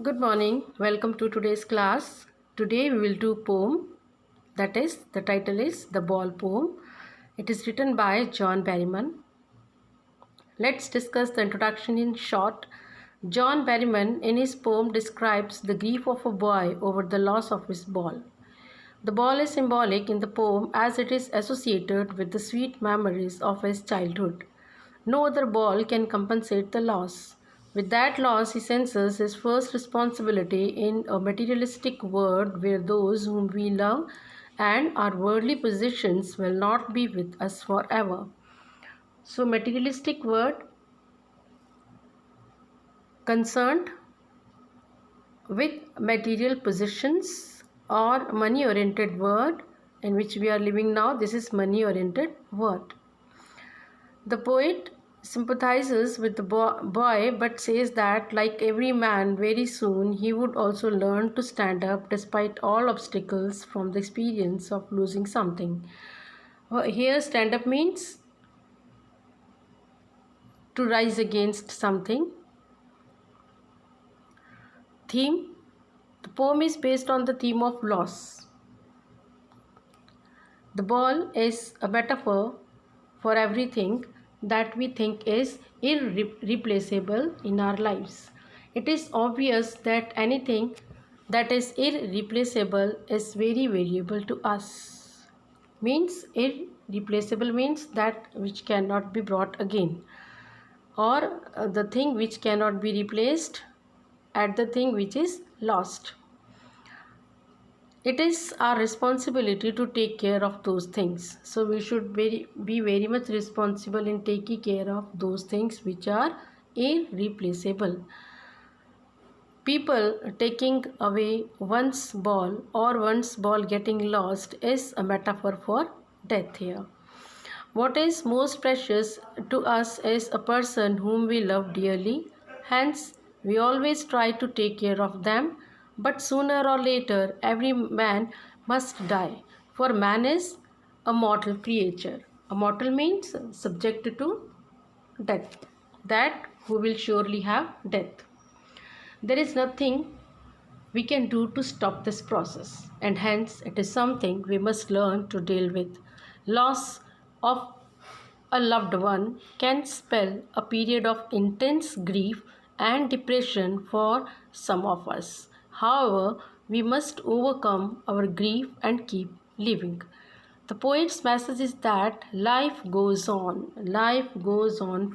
Good morning. Welcome to today's class. Today we will do poem. That is, the title is The Ball Poem. It is written by John Berryman. Let's discuss the introduction in short. John Berryman in his poem describes the grief of a boy over the loss of his ball. The ball is symbolic in the poem as it is associated with the sweet memories of his childhood. No other ball can compensate the loss. With that loss, he senses his first responsibility in a materialistic world where those whom we love and our worldly possessions will not be with us forever. So, materialistic word concerned with material possessions or money oriented word in which we are living now. This is money oriented word. The poet sympathizes with the boy but says that, like every man, very soon he would also learn to stand up despite all obstacles from the experience of losing something. Here, stand up means to rise against something. Theme: the poem is based on the theme of loss. The ball is a metaphor for everything that we think is irreplaceable in our lives. It is obvious that anything that is irreplaceable is very variable to us. Means irreplaceable means that which cannot be brought again, or the thing which cannot be replaced at the thing which is lost. It is our responsibility to take care of those things. So we should be very much responsible in taking care of those things which are irreplaceable. People taking away one's ball or one's ball getting lost is a metaphor for death here. What is most precious to us is a person whom we love dearly. Hence, we always try to take care of them. But sooner or later, every man must die. For man is a mortal creature. A mortal means subject to death. That who will surely have death. There is nothing we can do to stop this process, and hence it is something we must learn to deal with. Loss of a loved one can spell a period of intense grief and depression for some of us. However, we must overcome our grief and keep living. The poet's message is that life goes on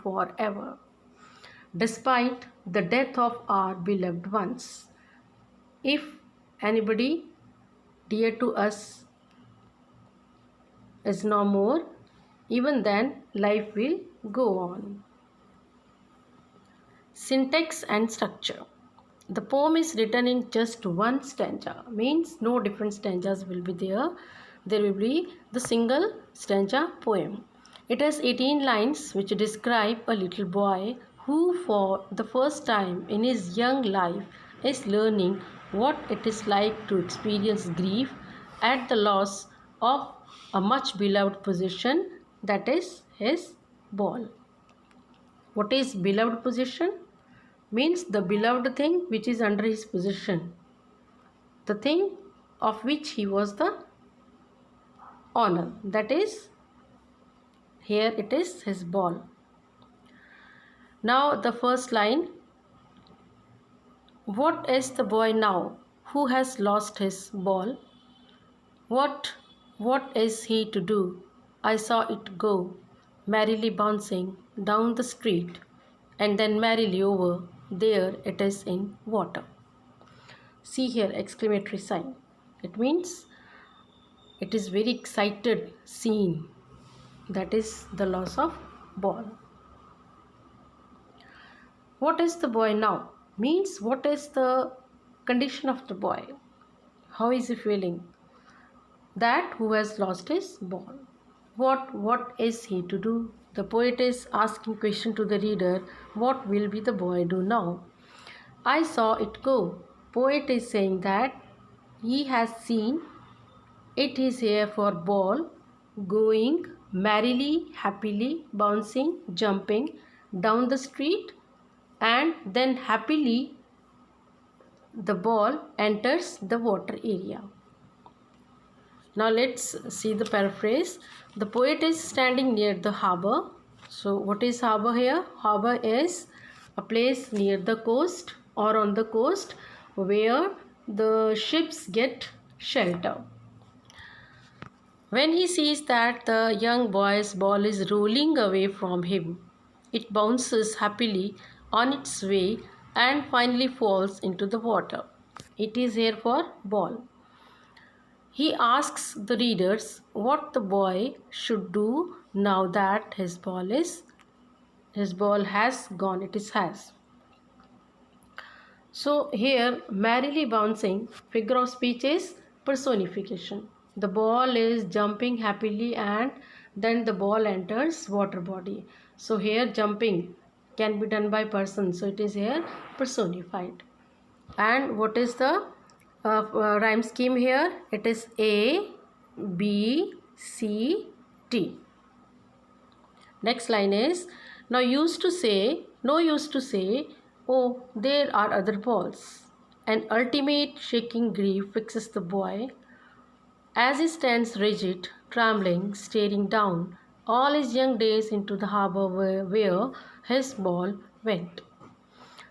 forever, despite the death of our beloved ones. If anybody dear to us is no more, even then life will go on. Syntax and structure. The poem is written in just one stanza, means no different stanzas will be there. There will be the single stanza poem. It has 18 lines which describe a little boy who for the first time in his young life is learning what it is like to experience grief at the loss of a much beloved possession, that is his ball. What is beloved possession? Means the beloved thing which is under his possession, the thing of which he was the owner, that is, here it is his ball. Now the first line: what is the boy now who has lost his ball? What is he to do? I saw it go, merrily bouncing down the street, and then merrily over there it is in water. See here, exclamatory sign. It means it is very excited scene. That is the loss of ball. What is the boy now? Means what is the condition of the boy? How is he feeling? That who has lost his ball. What is he to do? The poet is asking question to the reader. What will be the boy do now? I saw it go. Poet is saying that he has seen it is here for ball going merrily, happily, bouncing, jumping down the street, and then happily the ball enters the water area. Now let's see the paraphrase. The poet is standing near the harbor. So what is harbor here? Harbor is a place near the coast or on the coast where the ships get shelter. When he sees that the young boy's ball is rolling away from him, it bounces happily on its way and finally falls into the water. It is here for ball. He asks the readers what the boy should do now that his ball has gone. It is has. So here merrily bouncing, figure of speech is personification. The ball is jumping happily and then the ball enters water body. So here jumping can be done by person. So it is here personified. And what is the rhyme scheme here? It is A, B, C, T. Next line is no use to say, oh, there are other balls. An ultimate shaking grief fixes the boy as he stands rigid, trembling, staring down all his young days into the harbor where his ball went.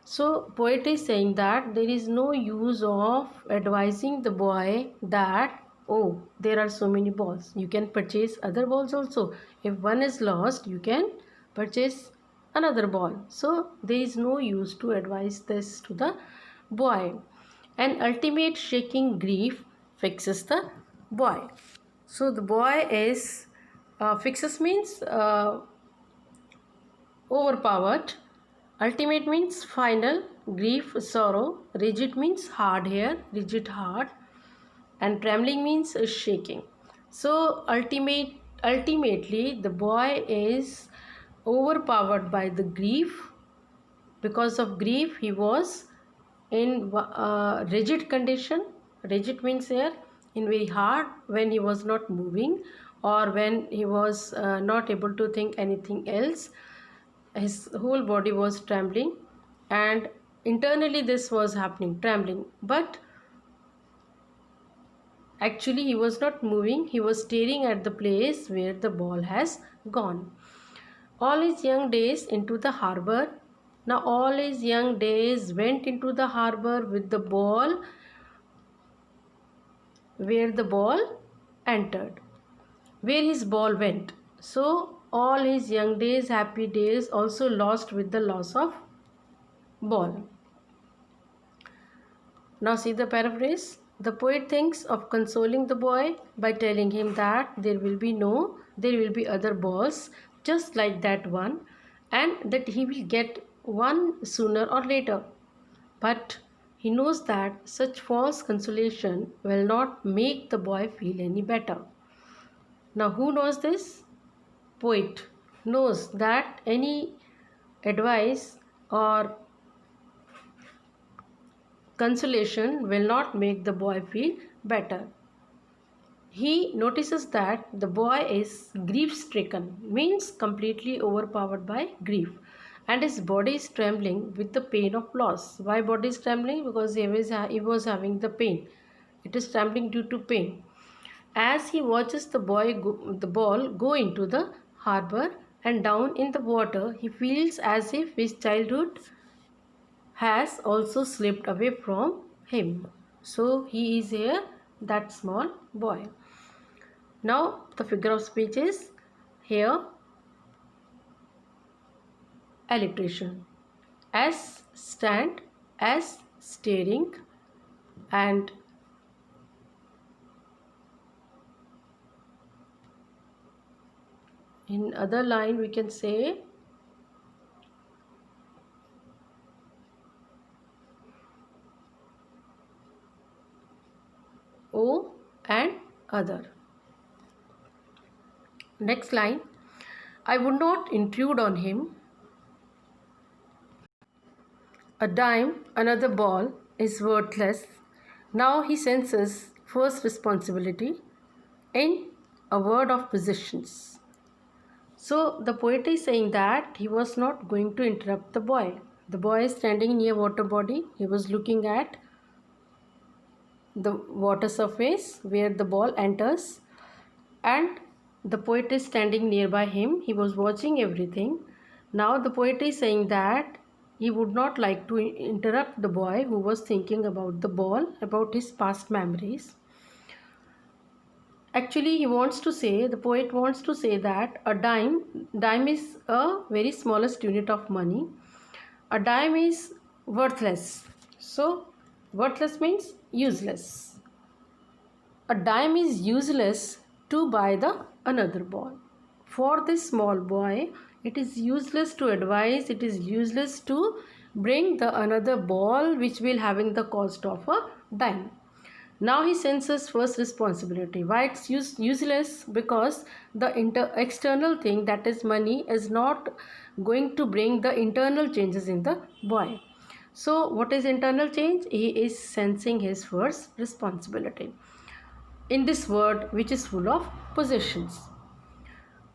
So poet is saying that there is no use of advising the boy that, oh, there are so many balls. You can purchase other balls also. If one is lost, you can purchase another ball. So there is no use to advise this to the boy. An ultimate shaking grief fixes the boy. So the boy is fixes means overpowered. Ultimate means final, grief, sorrow. Rigid means hard here, rigid hard. And trembling means shaking. So ultimately the boy is overpowered by the grief. Because of grief he was in rigid condition. Rigid means here in very hard, when he was not moving or when he was not able to think anything else. His whole body was trembling and internally this was happening, trembling, but actually he was not moving. He was staring at the place where the ball has gone. All his young days into the harbor. Now all his young days went into the harbor with the ball where the ball entered, where his ball went. So all his young days, happy days also lost with the loss of ball. Now see the paraphrase. The poet thinks of consoling the boy by telling him that there will be other balls just like that one and that he will get one sooner or later. But he knows that such false consolation will not make the boy feel any better. Now who knows this? Poet knows that any advice or consolation will not make the boy feel better. He notices that the boy is grief stricken, means completely overpowered by grief, and his body is trembling with the pain of loss. Why body is trembling? Because he was having the pain. It is trembling due to pain. As he watches the ball go into the harbor and down in the water, he feels as if his childhood has also slipped away from him. So he is here, that small boy. Now the figure of speech is here alliteration. As stand, as staring, and in other line we can say O and other. Next line, I would not intrude on him. A dime, another ball is worthless. Now he senses first responsibility in a word of positions. So the poet is saying that he was not going to interrupt the boy. The boy is standing near water body. He was looking at the water surface where the ball enters, and the poet is standing nearby him. He was watching everything. Now the poet is saying that he would not like to interrupt the boy who was thinking about the ball, about his past memories. Actually, the poet wants to say that dime is a very smallest unit of money. A dime is worthless. So, worthless means useless. A dime is useless to buy the another ball. For this small boy, it is useless to advise, it is useless to bring the another ball which will having the cost of a dime. Now he senses first responsibility. Why it's useless? Because the external thing, that is money, is not going to bring the internal changes in the boy. So what is internal change? He is sensing his first responsibility in this word which is full of possessions.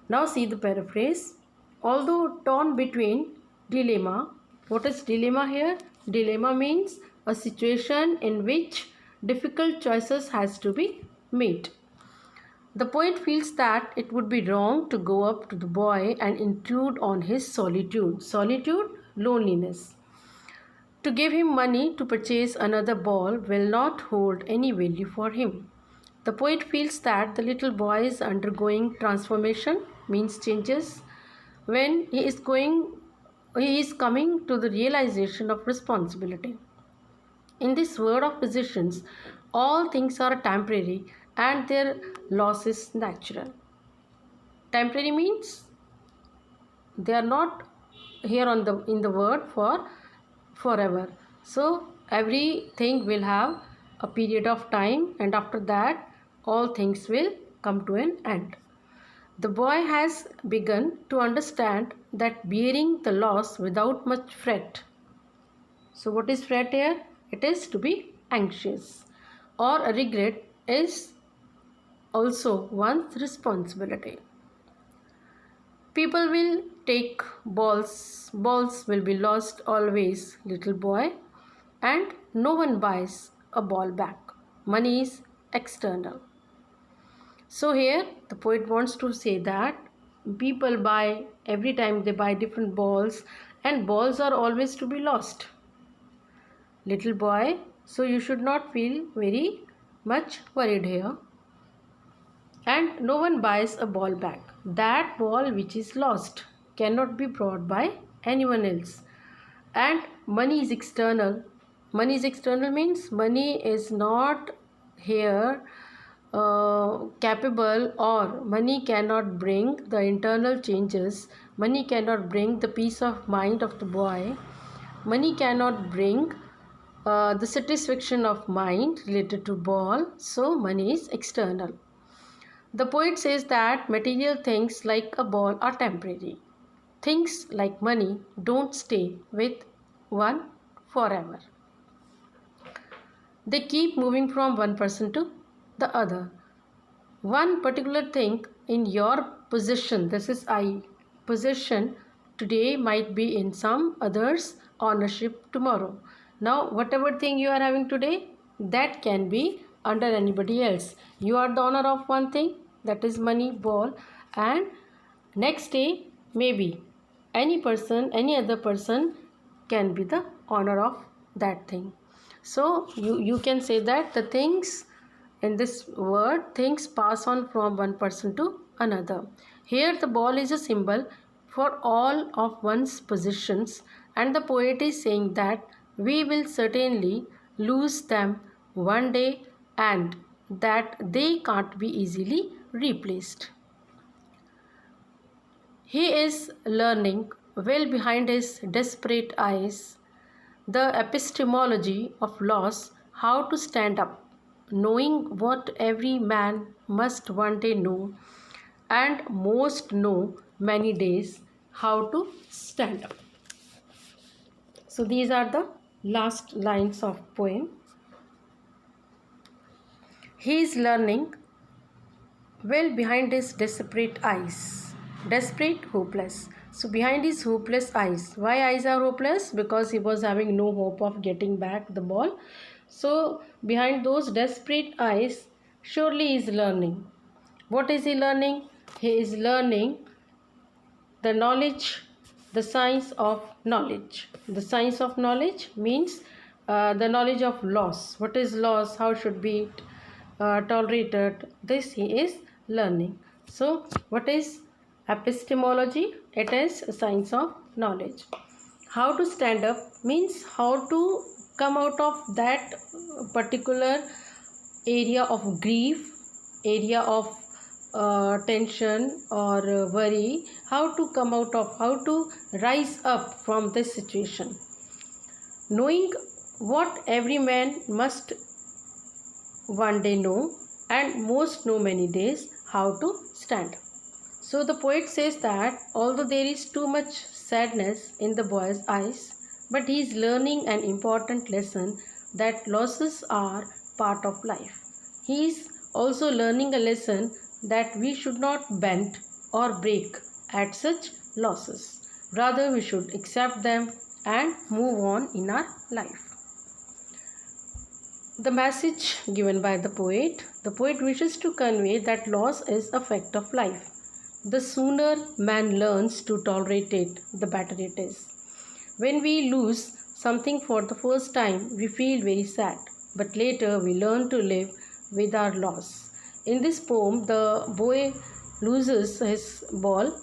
Now see the paraphrase. Although torn between dilemma, what is dilemma here? Dilemma means a situation in which difficult choices has to be made. The poet feels that it would be wrong to go up to the boy and intrude on his solitude. Solitude, loneliness. To give him money to purchase another ball will not hold any value for him. The poet feels that the little boy is undergoing transformation, means changes. When he is coming to the realization of responsibility. In this world of possessions, all things are temporary and their loss is natural. Temporary means they are not here in the world for forever. So everything will have a period of time, and after that all things will come to an end. The boy has begun to understand that bearing the loss without much fret. So what is fret here? It is to be anxious, or a regret is also one's responsibility. People will take balls will be lost always, little boy, and no one buys a ball back. Money is external. So here the poet wants to say that people buy, every time they buy different balls, and balls are always to be lost. Little boy, so you should not feel very much worried here. And no one buys a ball back. That ball which is lost cannot be brought by anyone else. And money is external. Money is external means money is not here capable, or money cannot bring the internal changes. Money cannot bring the peace of mind of the boy. Money cannot bring the satisfaction of mind related to ball. So money is external. The poet says that material things like a ball are temporary. Things like money don't stay with one forever. They keep moving from one person to the other. One particular thing in your possession, this is possession, today might be in some others' ownership tomorrow. Now whatever thing you are having today, that can be under anybody else. You are the owner of one thing, that is money, ball, and next day maybe any other person can be the owner of that thing. So you can say that the things in this word, things pass on from one person to another. Here the ball is a symbol for all of one's possessions, and the poet is saying that we will certainly lose them one day and that they can't be easily replaced. He is learning well behind his desperate eyes the epistemology of loss, how to stand up, knowing what every man must one day know, and most know many days how to stand up. So these are the last lines of poem. He is learning well behind his desperate eyes. Desperate, hopeless. So behind his hopeless eyes. Why eyes are hopeless? Because he was having no hope of getting back the ball. So behind those desperate eyes, surely he is learning. What is he learning? He is learning the knowledge, the science of knowledge. The science of knowledge means the knowledge of loss. What is loss? How should be it tolerated? This he is learning. So what is epistemology? It is a science of knowledge. How to stand up means how to come out of that particular area of grief, area of tension or worry, how to come out of, how to rise up from this situation. Knowing what every man must one day know, and most know many days, how to stand. So the poet says that although there is too much sadness in the boy's eyes, but he is learning an important lesson that losses are part of life. He is also learning a lesson that we should not bend or break at such losses. Rather, we should accept them and move on in our life. The message given by the poet wishes to convey that loss is a fact of life. The sooner man learns to tolerate it, the better it is. When we lose something for the first time, we feel very sad, but later we learn to live with our loss. In this poem, the boy loses his ball.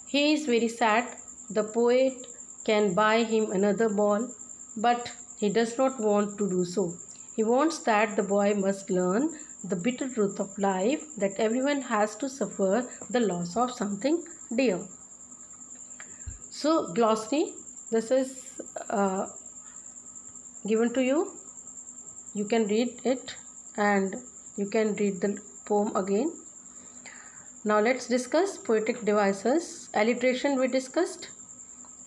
He is very sad. The poet can buy him another ball, but he does not want to do so. He wants that the boy must learn the bitter truth of life, that everyone has to suffer the loss of something dear. So, glossary, this is given to you. You can read it and you can read the poem again. Now, let's discuss poetic devices. Alliteration we discussed,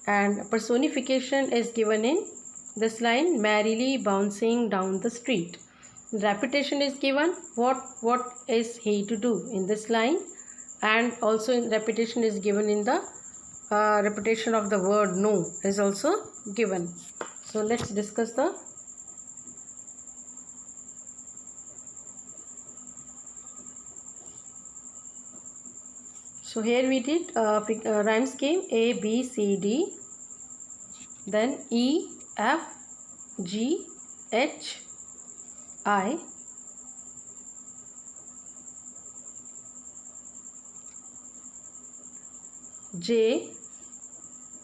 and personification is given in this line, merrily bouncing down the street. Repetition is given, what is he to do, in this line, and also repetition is given in the repetition of the word no is also given. So let's discuss the so here we did rhyme scheme A B C D, then E F G H I, J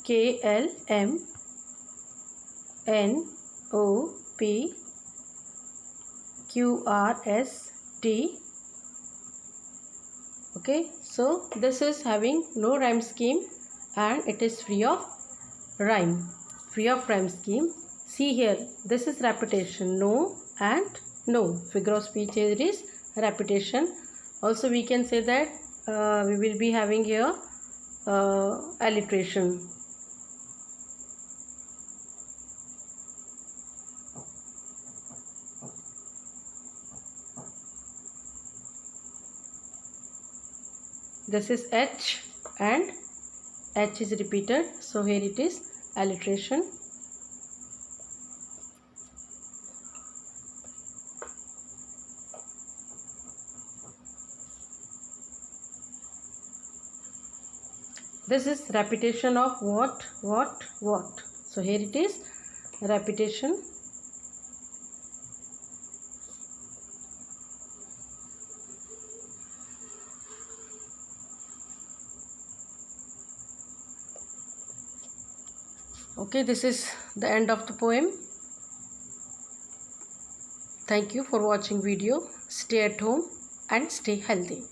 K L M N O P Q R S T. Okay, so this is having no rhyme scheme and it is free of rhyme, free of rhyme scheme. See here, this is repetition, no and no. Figure of speech is repetition. Also we can say that we will be having here alliteration. This is H and H is repeated, so here it is alliteration. This is repetition of what. So here it is repetition. Okay, this is the end of the poem. Thank you for watching video. Stay at home and stay healthy.